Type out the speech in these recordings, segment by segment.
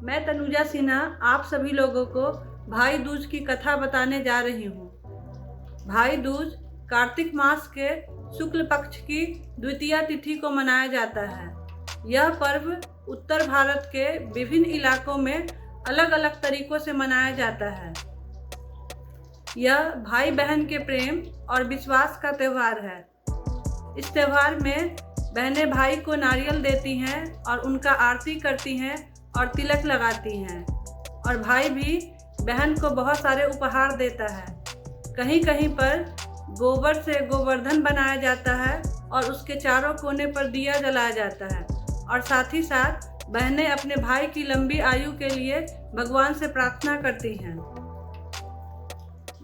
मैं तनुजा सिन्हा आप सभी लोगों को भाई दूज की कथा बताने जा रही हूँ। भाई दूज कार्तिक मास के शुक्ल पक्ष की द्वितीया तिथि को मनाया जाता है। यह पर्व उत्तर भारत के विभिन्न इलाकों में अलग अलग तरीकों से मनाया जाता है। यह भाई बहन के प्रेम और विश्वास का त्यौहार है। इस त्यौहार में बहनें भाई को नारियल देती हैं और उनका आरती करती हैं और तिलक लगाती हैं, और भाई भी बहन को बहुत सारे उपहार देता है। कहीं कहीं पर गोबर से गोवर्धन बनाया जाता है और उसके चारों कोने पर दिया जलाया जाता है, और साथ ही साथ बहनें अपने भाई की लंबी आयु के लिए भगवान से प्रार्थना करती हैं।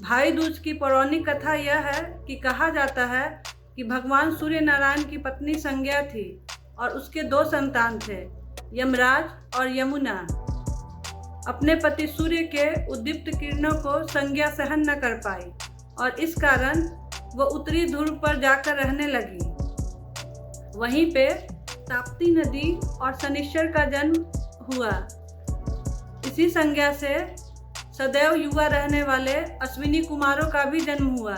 भाई दूज की पौराणिक कथा यह है कि कहा जाता है कि भगवान सूर्य नारायण की पत्नी संज्ञा थी और उसके 2 संतान थे, यमराज और यमुना। अपने पति सूर्य के उद्दीप्त किरणों को संज्ञा सहन न कर पाई और इस कारण वो उत्तरी ध्रुव पर जाकर रहने लगी। वहीं पे ताप्ती नदी और शनिश्चर का जन्म हुआ। इसी संज्ञा से सदैव युवा रहने वाले अश्विनी कुमारों का भी जन्म हुआ,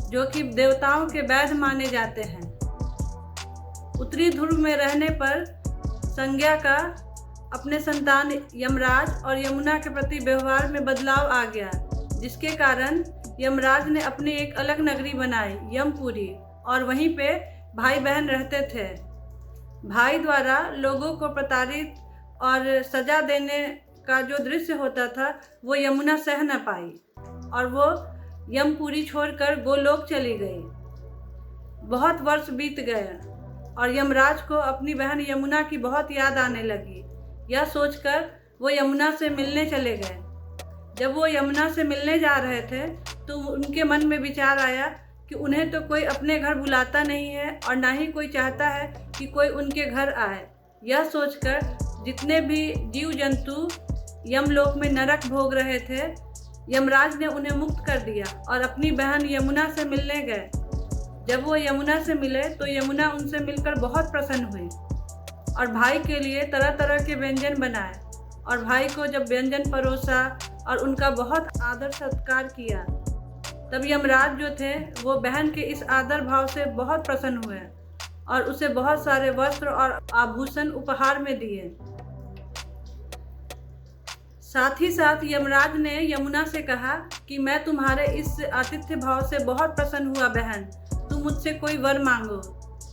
जो कि देवताओं के वैद्य माने जाते हैं। उत्तरी ध्रुव में रहने पर संज्ञा का अपने संतान यमराज और यमुना के प्रति व्यवहार में बदलाव आ गया, जिसके कारण यमराज ने अपनी एक अलग नगरी बनाई, यमपुरी, और वहीं पे भाई बहन रहते थे। भाई द्वारा लोगों को प्रताड़ित और सजा देने का जो दृश्य होता था वो यमुना सह न पाई और वो यमपुरी छोड़कर गोलोक चली गई। बहुत वर्ष बीत गए और यमराज को अपनी बहन यमुना की बहुत याद आने लगी। यह सोचकर वो यमुना से मिलने चले गए। जब वो यमुना से मिलने जा रहे थे तो उनके मन में विचार आया कि उन्हें तो कोई अपने घर बुलाता नहीं है और ना ही कोई चाहता है कि कोई उनके घर आए। यह सोचकर जितने भी जीव जंतु यमलोक में नरक भोग रहे थे, यमराज ने उन्हें मुक्त कर दिया और अपनी बहन यमुना से मिलने गए। जब वो यमुना से मिले तो यमुना उनसे मिलकर बहुत प्रसन्न हुई और भाई के लिए तरह तरह के व्यंजन बनाए, और भाई को जब व्यंजन परोसा और उनका बहुत आदर सत्कार किया, तब यमराज जो थे वो बहन के इस आदर भाव से बहुत प्रसन्न हुए और उसे बहुत सारे वस्त्र और आभूषण उपहार में दिए। साथ ही साथ यमराज ने यमुना से कहा कि मैं तुम्हारे इस आतिथ्य भाव से बहुत प्रसन्न हुआ बहन, तुम मुझसे कोई वर मांगो।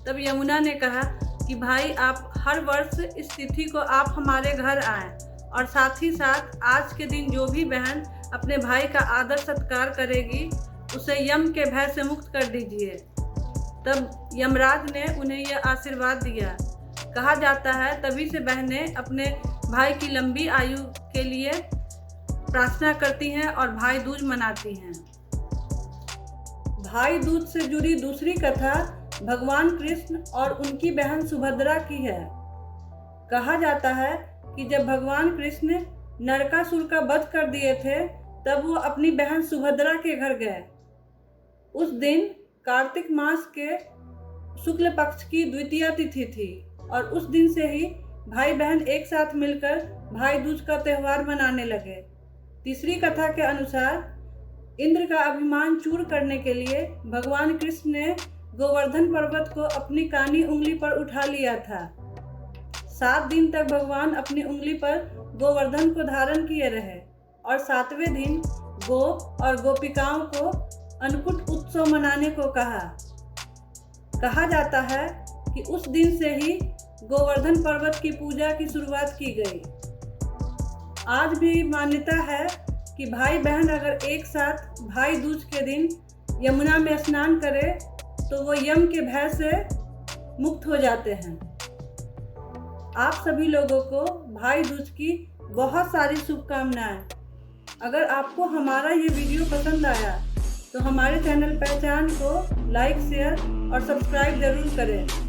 तब यमुना ने कहा कि भाई आप हर वर्ष इस तिथि को आप हमारे घर आएं, और साथ ही साथ आज के दिन जो भी बहन अपने भाई का आदर सत्कार करेगी उसे यम के भय से मुक्त कर दीजिए। तब यमराज ने उन्हें यह आशीर्वाद दिया। कहा जाता है तभी से बहनें अपने भाई की लंबी आयु के लिए प्रार्थना करती हैं और भाई दूज मनाती हैं। भाई दूज से जुड़ी दूसरी कथा भगवान कृष्ण और उनकी बहन सुभद्रा की है। कहा जाता है कि जब भगवान कृष्ण नरकासुर का वध कर दिए थे तब वो अपनी बहन सुभद्रा के घर गए। उस दिन कार्तिक मास के शुक्ल पक्ष की द्वितीया तिथि थी और उस दिन से ही भाई बहन एक साथ मिलकर भाई दूज का त्यौहार मनाने लगे। तीसरी कथा के अनुसार इंद्र का अभिमान चूर करने के लिए भगवान कृष्ण ने गोवर्धन पर्वत को अपनी कानी उंगली पर उठा लिया था। 7 दिन तक भगवान अपनी उंगली पर गोवर्धन को धारण किए रहे और 7वें दिन गोप और गोपिकाओं को अन्नकूट उत्सव मनाने को कहा जाता है कि उस दिन से ही गोवर्धन पर्वत की पूजा की शुरुआत की गई। आज भी मान्यता है कि भाई बहन अगर एक साथ भाई दूज के दिन यमुना में स्नान करे तो वो यम के भय से मुक्त हो जाते हैं। आप सभी लोगों को भाई दूज की बहुत सारी शुभकामनाएं। अगर आपको हमारा ये वीडियो पसंद आया तो हमारे चैनल पहचान को लाइक, शेयर और सब्सक्राइब जरूर करें।